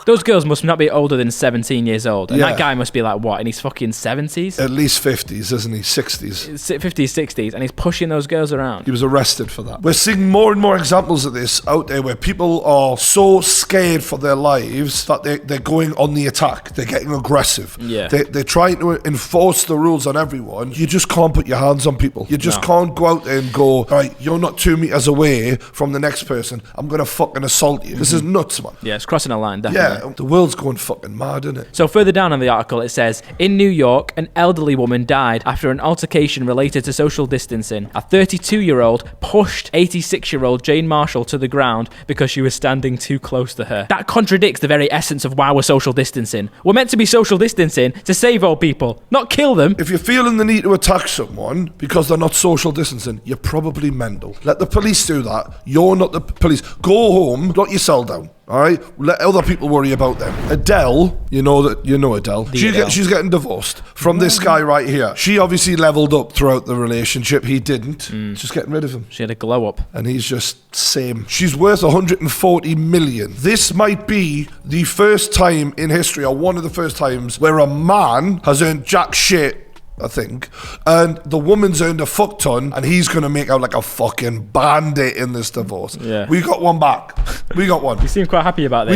Speaker 1: Those girls must not be older than 17 years old. And that guy must be like, what, in his fucking 70s?
Speaker 2: At least 50s, isn't he? 60s.
Speaker 1: 50s, 60s. And he's pushing those girls around.
Speaker 2: He was arrested for that. We're seeing more and more examples of this out there where people are so scared for their lives that they're going on the attack. They're getting aggressive.
Speaker 1: Yeah.
Speaker 2: They're trying to enforce the rules on everyone. You just can't put your hands on people. You just can't go out there and go, all right, you're not 2 meters away from the next person. I'm going to fucking assault you. This is nuts, man.
Speaker 1: Yeah, it's crossing a line, definitely.
Speaker 2: Yeah. The world's going fucking mad, isn't it?
Speaker 1: So further down in the article it says, in New York, an elderly woman died after an altercation related to social distancing. A 32-year-old pushed 86-year-old Jane Marshall to the ground because she was standing too close to her. That contradicts the very essence of why we're social distancing. We're meant to be social distancing to save old people, not kill them.
Speaker 2: If you're feeling the need to attack someone because they're not social distancing, you're probably mental. Let the police do that. You're not the police. Go home, lock your cell down. All right, let other people worry about them. Adele, you know Adele. She's getting divorced from this guy right here. She obviously leveled up throughout the relationship. He didn't. Just getting rid of him.
Speaker 1: She had a glow up,
Speaker 2: and he's just same. She's worth 140 million. This might be the first time in history, or one of the first times, where a man has earned jack shit, I think, and the woman's earned a fuck ton, and he's gonna make out like a fucking bandit in this divorce.
Speaker 1: Yeah.
Speaker 2: We got one back. We got one.
Speaker 1: You seem quite happy about this.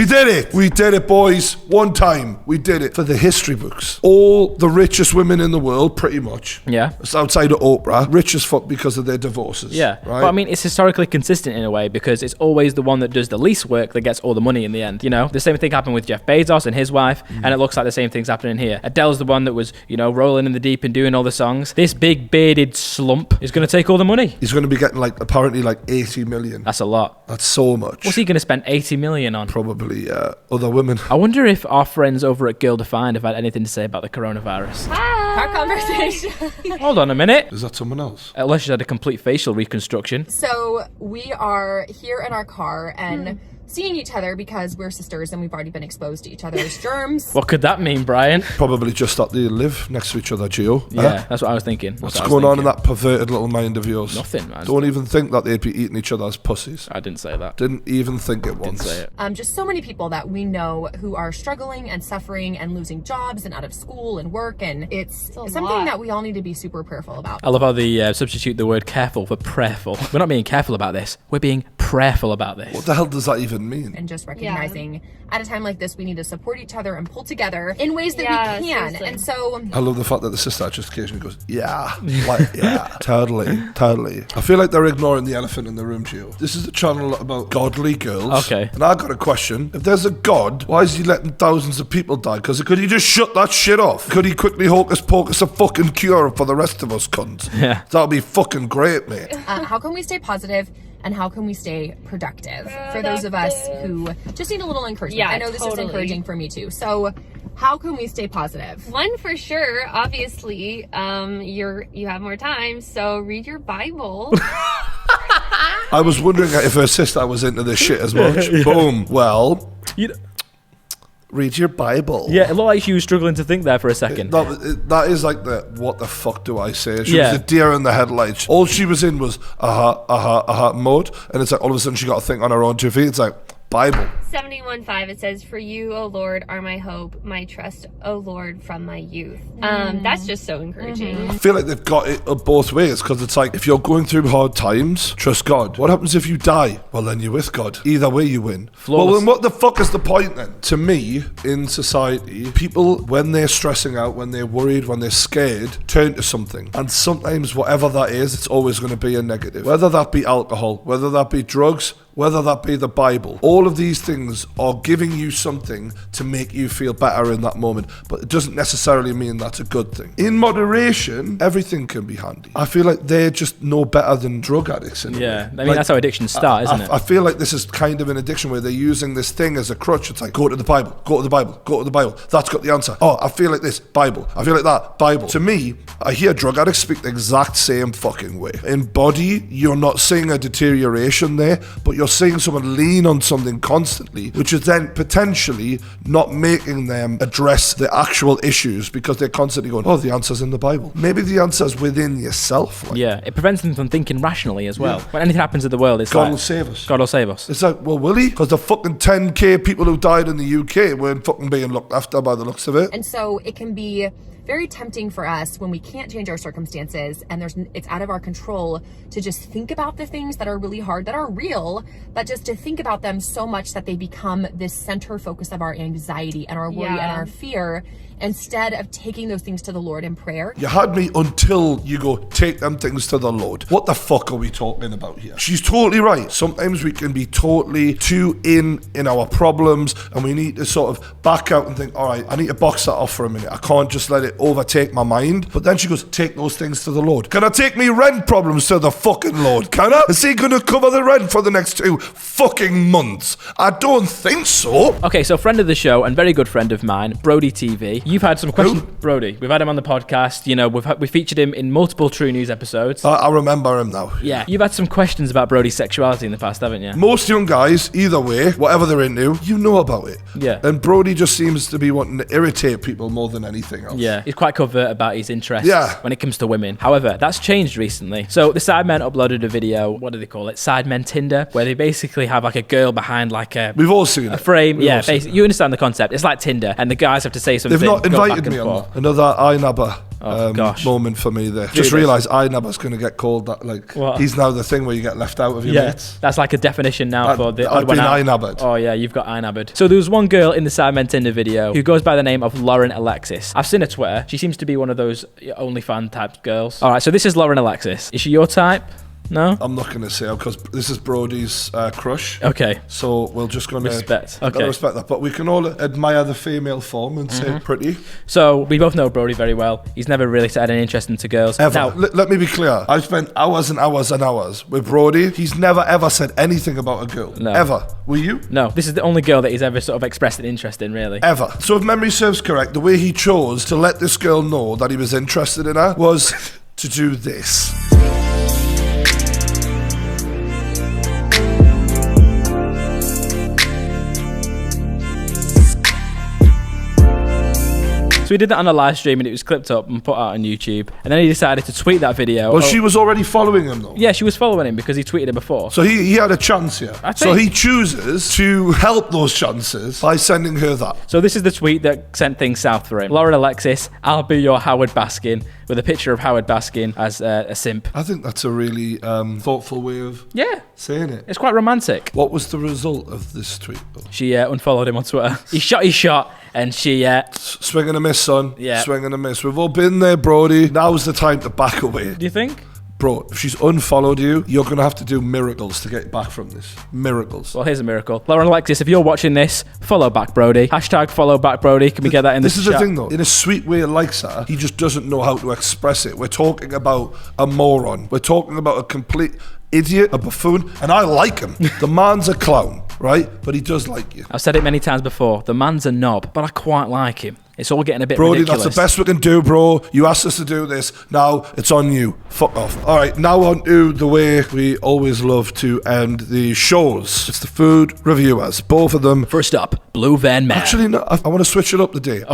Speaker 2: We did it, boys. One time. We did it. For the history books. All the richest women in the world, pretty much.
Speaker 1: Yeah.
Speaker 2: It's outside of Oprah. Rich as fuck because of their divorces.
Speaker 1: Yeah.
Speaker 2: Right?
Speaker 1: But I mean, it's historically consistent in a way because it's always the one that does the least work that gets all the money in the end. You know, the same thing happened with Jeff Bezos and his wife, and it looks like the same thing's happening here. Adele's the one that was, rolling in the deep and doing all the songs. This big bearded slump is going to take all the money.
Speaker 2: He's going to be getting apparently 80 million.
Speaker 1: That's a lot.
Speaker 2: That's so much.
Speaker 1: What's he going to spend 80 million on?
Speaker 2: Probably other women.
Speaker 1: I wonder if our friends over at Girl Defined have had anything to say about the coronavirus.
Speaker 17: Our conversation.
Speaker 1: Hold on a minute.
Speaker 2: Is that someone else?
Speaker 1: Unless she's had a complete facial reconstruction.
Speaker 17: So we are here in our car and seeing each other because we're sisters and we've already been exposed to each other's germs.
Speaker 1: What could that mean, Brian?
Speaker 2: Probably just that they live next to each other, Gio.
Speaker 1: Yeah, that's what I was thinking.
Speaker 2: What's going on in that perverted little mind of yours?
Speaker 1: Nothing, man.
Speaker 2: Don't even think that they'd be eating each other as pussies.
Speaker 1: I didn't say that.
Speaker 2: Didn't even think it once.
Speaker 1: Didn't say it.
Speaker 17: Just so many people that we know who are struggling and suffering and losing jobs and out of school and work, and it's something that we all need to be super prayerful about.
Speaker 1: I love how they substitute the word careful for prayerful. We're not being careful about this. We're being prayerful about this.
Speaker 2: What the hell does that even mean?
Speaker 17: And just recognizing at a time like this, we need to support each other and pull together in ways that we can.
Speaker 16: Seriously.
Speaker 17: And so
Speaker 2: I love the fact that the sister just occasionally goes, yeah, totally. I feel like they're ignoring the elephant in the room, Gio. This is a channel about godly girls.
Speaker 1: Okay.
Speaker 2: And I got a question. If there's a God, why is he letting thousands of people die? Because could he just shut that shit off? Could he quickly hocus pocus a fucking cure for the rest of us cunts?
Speaker 1: Yeah.
Speaker 2: That would be fucking great, mate.
Speaker 17: How can we stay positive? And how can we stay productive for those of us who just need a little encouragement?
Speaker 16: Yeah,
Speaker 17: I know this is encouraging for me too. So how can we stay positive?
Speaker 16: One for sure, obviously, you have more time, so read your Bible.
Speaker 2: I was wondering if her sister was into this shit as much.
Speaker 1: Yeah.
Speaker 2: Boom. Well, read your Bible.
Speaker 1: Yeah, it looked like she was struggling to think there for a second.
Speaker 2: That is like the what the fuck do I say? She
Speaker 1: Yeah.
Speaker 2: was a deer in the headlights. All she was in was mode, and it's like all of a sudden she got to think on her own 2 feet. It's like Bible.
Speaker 16: 71.5, it says, "For you, O Lord, are my hope, my trust, O Lord, from my youth." That's just so encouraging.
Speaker 2: I feel like they've got it both ways, because it's like, if you're going through hard times, trust God. What happens if you die? Well, then you're with God. Either way, you win.
Speaker 1: Flawless.
Speaker 2: Well, then what the fuck is the point then? To me, in society, people, when they're stressing out, when they're worried, when they're scared, turn to something. And sometimes, whatever that is, it's always going to be a negative. Whether that be alcohol, whether that be drugs, whether that be the Bible. All of these things are giving you something to make you feel better in that moment, but it doesn't necessarily mean that's a good thing. In moderation, everything can be handy. I feel like they're just no better than drug addicts.
Speaker 1: Yeah, I mean, that's how addictions start, isn't it?
Speaker 2: I feel like this is kind of an addiction where they're using this thing as a crutch. It's like, go to the Bible, go to the Bible, go to the Bible. That's got the answer. Oh, I feel like this, Bible. I feel like that, Bible. To me, I hear drug addicts speak the exact same fucking way. In body, you're not seeing a deterioration there, but you're seeing someone lean on something constantly, which is then potentially not making them address the actual issues, because they're constantly going, oh, the answer's in the Bible. Maybe the answer's within yourself. Like.
Speaker 1: Yeah, it prevents them from thinking rationally as well. When anything happens in the world, it's
Speaker 2: God will save us.
Speaker 1: God will save us.
Speaker 2: It's like, well, will he? Because the fucking 10k people who died in the UK weren't fucking being looked after by the looks of it.
Speaker 17: And so it can be very tempting for us when we can't change our circumstances and it's out of our control to just think about the things that are really hard, that are real, but just to think about them so much that they become this center focus of our anxiety and our worry and our fear, instead of taking those things to the Lord in prayer.
Speaker 2: You had me until you go, take them things to the Lord. What the fuck are we talking about here? She's totally right. Sometimes we can be totally too in our problems, and we need to sort of back out and think, all right, I need to box that off for a minute. I can't just let it overtake my mind. But then she goes, take those things to the Lord. Can I take me rent problems to the fucking Lord? Can I? Is he going to cover the rent for the next 2 fucking months? I don't think so.
Speaker 1: Okay, so friend of the show and very good friend of mine, Brody TV. You've had some questions. Brody, we've had him on the podcast. You know, we featured him in multiple True News episodes.
Speaker 2: I remember him now.
Speaker 1: Yeah. You've had some questions about Brody's sexuality in the past, haven't you?
Speaker 2: Most young guys, either way, whatever they're into, you know about it.
Speaker 1: Yeah.
Speaker 2: And Brody just seems to be wanting to irritate people more than anything else.
Speaker 1: Yeah. He's quite covert about his interests when it comes to women. However, that's changed recently. So the Sidemen uploaded a video, what do they call it? Sidemen Tinder, where they basically have like a girl behind like a...
Speaker 2: We've all seen it.
Speaker 1: Frame. Yeah, basically, you understand the concept. It's like Tinder, and the guys have to say something.
Speaker 2: They've not invited me on that. Another iNabber moment for me there. Just realised iNabber's going to get called that. Like, he's now the thing where you get left out of your mates.
Speaker 1: That's like a definition now for the
Speaker 2: I've been iNabbered.
Speaker 1: Oh yeah, you've got iNabbered. So there was one girl in the Sidemen Tinder video who goes by the name of Lauren Alexis. I've seen her Twitter. She seems to be one of those OnlyFans type girls. All right, so this is Lauren Alexis. Is she your type? No?
Speaker 2: I'm not going to say because this is Brody's crush.
Speaker 1: Okay.
Speaker 2: So we're just going to
Speaker 1: respect. Okay.
Speaker 2: Respect that. But we can all admire the female form and say pretty.
Speaker 1: So we both know Brody very well. He's never really had an interest into girls.
Speaker 2: Ever.
Speaker 1: Now,
Speaker 2: let me be clear. I've spent hours and hours and hours with Brody. He's never ever said anything about a girl.
Speaker 1: No.
Speaker 2: Ever. Were you?
Speaker 1: No. This is the only girl that he's ever sort of expressed an interest in, really.
Speaker 2: Ever. So if memory serves correct, the way he chose to let this girl know that he was interested in her was to do this.
Speaker 1: So he did that on a live stream and it was clipped up and put out on YouTube. And then he decided to tweet that video.
Speaker 2: Well, she was already following him though.
Speaker 1: Yeah, she was following him because he tweeted it before.
Speaker 2: So he had a chance here. So he chooses to help those chances by sending her that.
Speaker 1: So this is the tweet that sent things south for him. Lauren Alexis, I'll be your Howard Baskin, with a picture of Howard Baskin as a simp.
Speaker 2: I think that's a really thoughtful way of saying it.
Speaker 1: It's quite romantic.
Speaker 2: What was the result of this tweet though?
Speaker 1: She unfollowed him on Twitter. He shot his shot. And she...
Speaker 2: swing and a miss, son.
Speaker 1: Yeah.
Speaker 2: Swing and a miss. We've all been there, Brody. Now's the time to back away.
Speaker 1: Do you think?
Speaker 2: Bro, if she's unfollowed you, you're going to have to do miracles to get back from this. Miracles.
Speaker 1: Well, here's a miracle. Lauren Alexis, if you're watching this, follow back Brody. # follow back Brody. Can we get that in the chat?
Speaker 2: This is the thing, though. In a sweet way, likes her. He just doesn't know how to express it. We're talking about a moron. We're talking about a complete idiot, a buffoon, and I like him. The man's a clown, right? But he does like you.
Speaker 1: I've said it many times before. The man's a knob, but I quite like him. It's all getting a bit
Speaker 2: Brody,
Speaker 1: ridiculous.
Speaker 2: that's the best we can do, bro. You asked us to do this. Now it's on you. Fuck off. All right, now on to the way we always love to end the shows. It's the food reviewers. Both of them.
Speaker 1: First up, Blue Van Man.
Speaker 2: Actually, no, I want to switch it up today.
Speaker 1: Okay.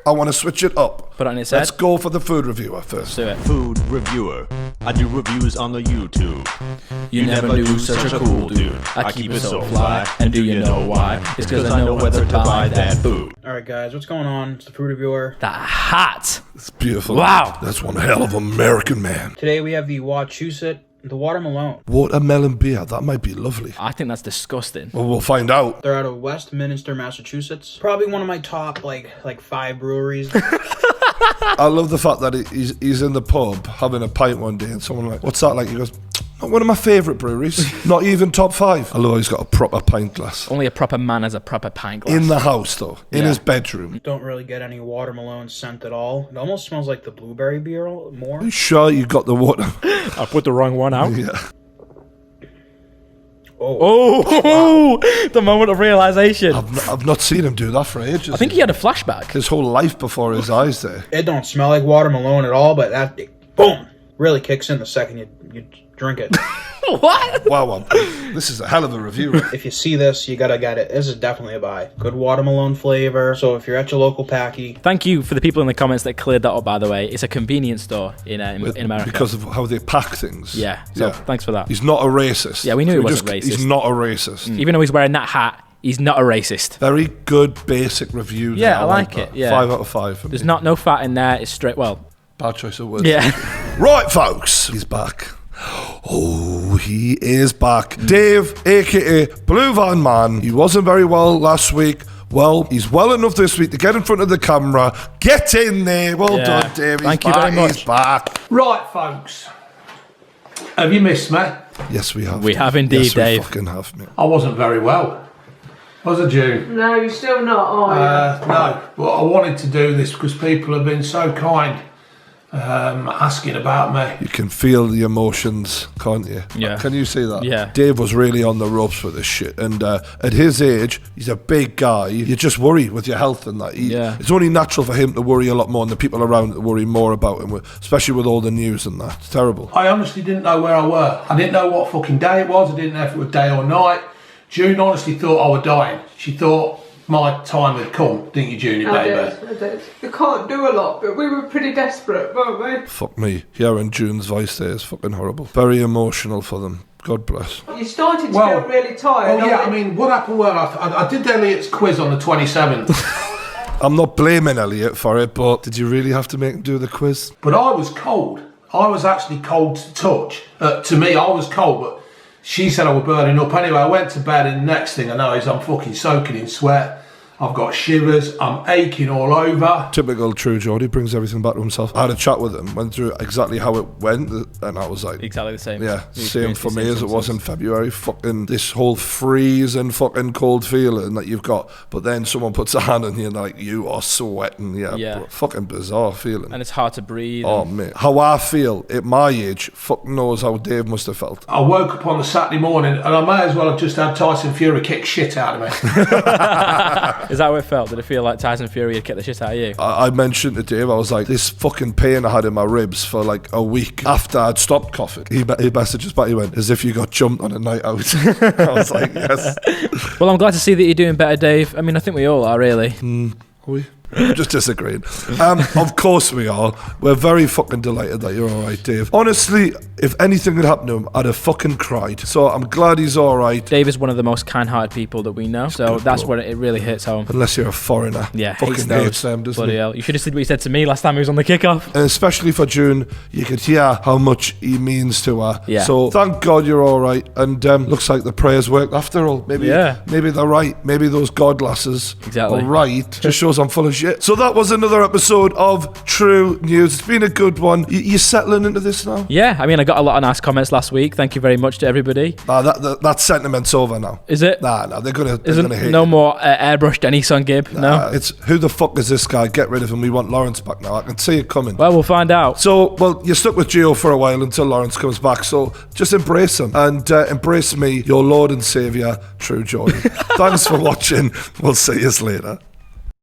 Speaker 2: I want to switch it up.
Speaker 1: Put it on its head.
Speaker 2: Let's go for the food reviewer first.
Speaker 1: Do it.
Speaker 18: Food reviewer. I do reviews on the YouTube.
Speaker 1: You never knew such a cool dude. I keep it so fly, and do you know why? It's because I know whether to buy that food.
Speaker 19: Alright guys, what's going on? It's the food reviewer.
Speaker 1: That hat!
Speaker 2: It's beautiful.
Speaker 1: Wow!
Speaker 2: That's one hell of American man.
Speaker 19: Today we have the Wachusett, the watermelon.
Speaker 2: Watermelon beer, that might be lovely.
Speaker 1: I think that's disgusting.
Speaker 2: Well, we'll find out.
Speaker 19: They're out of Westminster, Massachusetts. Probably one of my top, like 5 breweries.
Speaker 2: I love the fact that he's in the pub having a pint one day and someone like, what's that like? He goes, not one of my favourite breweries. Not even top 5. I love how he's got a proper pint glass.
Speaker 1: Only a proper man has a proper pint glass.
Speaker 2: In the house though, in his bedroom.
Speaker 19: Don't really get any watermelon scent at all. It almost smells like the blueberry beer more.
Speaker 2: Are you sure you got the water?
Speaker 1: I put the wrong one out.
Speaker 2: Yeah.
Speaker 1: Oh, the moment of realization.
Speaker 2: I've not seen him do that for ages.
Speaker 1: I think he had a flashback.
Speaker 2: His whole life before his eyes there.
Speaker 19: It don't smell like watermelon at all, but that, boom, really kicks in the second you drink it.
Speaker 1: What?
Speaker 2: Wow, this is a hell of a review.
Speaker 19: If you see this, you gotta get it. This is definitely a buy. Good watermelon flavor. So if you're at your local packy.
Speaker 1: Thank you for the people in the comments that cleared that up, by the way. It's a convenience store in America.
Speaker 2: Because of how they pack things.
Speaker 1: Yeah, so thanks for that.
Speaker 2: He's not a racist.
Speaker 1: Yeah, we knew he wasn't racist.
Speaker 2: He's not a racist.
Speaker 1: Even though he's wearing that hat, he's not a racist.
Speaker 2: Very good basic review.
Speaker 1: Yeah, I like it. Yeah.
Speaker 2: 5 out of 5.
Speaker 1: There's no fat in there. It's straight,
Speaker 2: bad choice of words.
Speaker 1: Yeah.
Speaker 2: Right, folks. He's back. Oh, he is back. Dave, a.k.a. Blue Van Man. He wasn't very well last week. Well, he's well enough this week to get in front of the camera. Get in there. Well done, Dave.
Speaker 1: Thank you very much.
Speaker 2: He's back.
Speaker 20: Right, folks. Have you missed me?
Speaker 2: Yes, we have.
Speaker 1: We have indeed,
Speaker 2: yes,
Speaker 1: Dave.
Speaker 2: We fucking have, mate.
Speaker 20: I wasn't very well. Was I, June?
Speaker 21: No, you're still not, are you?
Speaker 20: No, but I wanted to do this because people have been so kind asking about me.
Speaker 2: You can feel the emotions, can't you?
Speaker 1: Yeah.
Speaker 2: Can you see that?
Speaker 1: Yeah.
Speaker 2: Dave was really on the ropes with this shit. And at his age, he's a big guy. You just worry with your health and that. It's only natural for him to worry a lot more and the people around to worry more about him, especially with all the news and that. It's terrible.
Speaker 20: I honestly didn't know where I were. I didn't know what fucking day it was. I didn't know if it was day or night. June honestly thought I was dying. She thought my time had come, didn't you, Junie, baby?
Speaker 21: I did. You can't do a lot, but we were pretty desperate, weren't we?
Speaker 2: Fuck me. Hearing June's voice there is fucking horrible. Very emotional for them. God bless.
Speaker 21: You started to feel really tired.
Speaker 20: Oh, yeah, I mean, what happened was I did Elliot's quiz on the 27th.
Speaker 2: I'm not blaming Elliot for it, but did you really have to make him do the quiz?
Speaker 20: But I was cold. I was actually cold to touch. To me, I was cold, but she said I was burning up. Anyway, I went to bed and the next thing I know is I'm fucking soaking in sweat. I've got shivers, I'm aching all over.
Speaker 2: Typical True Geordie, brings everything back to himself. I had a chat with him, went through exactly how it went, and I was like...
Speaker 1: Exactly the same.
Speaker 2: Yeah, same for me as it was in February. Fucking this whole freezing fucking cold feeling that you've got, but then someone puts a hand on you and like, you are sweating. Yeah. Bro, fucking bizarre feeling.
Speaker 1: And it's hard to breathe.
Speaker 2: Oh, mate. How I feel at my age, fuck knows how Dave must have felt.
Speaker 20: I woke up on the Saturday morning and I may as well have just had Tyson Fury kick shit out of me.
Speaker 1: Is that how it felt? Did it feel like Tyson Fury had kicked the shit out of you?
Speaker 2: I mentioned to Dave, I was like, this fucking pain I had in my ribs for like a week after I'd stopped coughing. He messaged us back, he went, as if you got jumped on a night out. I was like, yes.
Speaker 1: Well, I'm glad to see that you're doing better, Dave. I mean, I think we all are, really.
Speaker 2: Are we? Just disagreeing. Of course we are. We're very fucking delighted that you're alright, Dave. Honestly, if anything had happened to him, I'd have fucking cried. So I'm glad he's alright.
Speaker 1: Dave is one of the most kind-hearted people that we know, so that's where it really hits home.
Speaker 2: Unless you're a foreigner.
Speaker 1: Yeah,
Speaker 2: fucking hates them, doesn't
Speaker 1: bloody
Speaker 2: he?
Speaker 1: hell. You should have said what he said to me last time he was on the kickoff.
Speaker 2: And especially for June, you could hear how much he means to her.
Speaker 1: Yeah.
Speaker 2: So thank God you're alright. And looks like the prayers worked after all. Maybe they're right. Maybe those god lasses are right. Just shows I'm full of shit. So that was another episode of True News. It's been a good one. You settling into this now?
Speaker 1: Yeah, I mean, I got a lot of nice comments last week. Thank you very much to everybody.
Speaker 2: That sentiment's over now.
Speaker 1: Is it?
Speaker 2: Nah, they're gonna hate
Speaker 1: no more airbrushed Dennis on Gib. No,
Speaker 2: it's who the fuck is this guy? Get rid of him. We want Lawrence back now. I can see it coming.
Speaker 1: Well, we'll find out.
Speaker 2: So, you're stuck with Gio for a while until Lawrence comes back. So just embrace him and embrace me, your Lord and Saviour, True Geordie. Thanks for watching. We'll see you later.